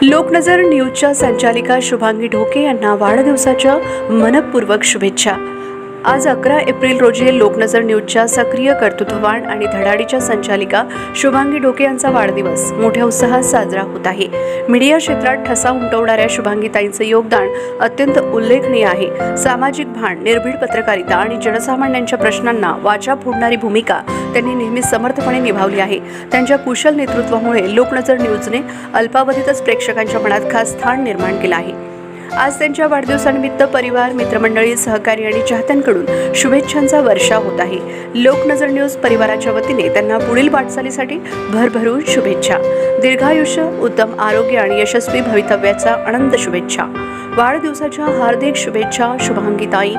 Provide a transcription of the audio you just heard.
लोकनजर न्यूजच्या संचालिका शुभांगी ढोके यांना वाढदिवसाच्या मनपूर्वक शुभेच्छा। आज 11 एप्रिल रोजी लोकनजर न्यूजच्या सक्रिय कर्तृत्ववान आणि धडाडीच्या संचालिका शुभांगी ढोके यांचा वाढदिवस मोठ्या उत्साहात साजरा होत आहे। मीडिया क्षेत्रात ठसा उमटवणाऱ्या शुभांगीताईंचे योगदान अत्यंत उल्लेखनीय आहे। सामाजिक भान, निर्भीड पत्रकारिता आणि जनसामान्यांच्या प्रश्नांना वाचा फोडणारी भूमिका त्यांनी नेहमी समर्थपणे निभावली आहे। त्यांच्या कुशल नेतृत्वामुळे लोकनजर न्यूजने अल्पावधीतच प्रेक्षकांच्या मनात खास स्थान निर्माण केले आहे। आज त्यांच्या वाढदिवसानिमित्त परिवार, मित्रमंडळी, सहकारी आणि चाहत्यांकडून शुभेच्छांचा वर्षाव होत आहे। लोकनजर न्यूज परिवाराच्या वतीने त्यांना पुढील वाटचालीसाठी भरभरून शुभेच्छा। दीर्घायुष्य, उत्तम आरोग्य आणि यशस्वी भवितव्याचा अनंत शुभेच्छा। वाढदिवसाच्या हार्दिक शुभेच्छा शुभांगीताई।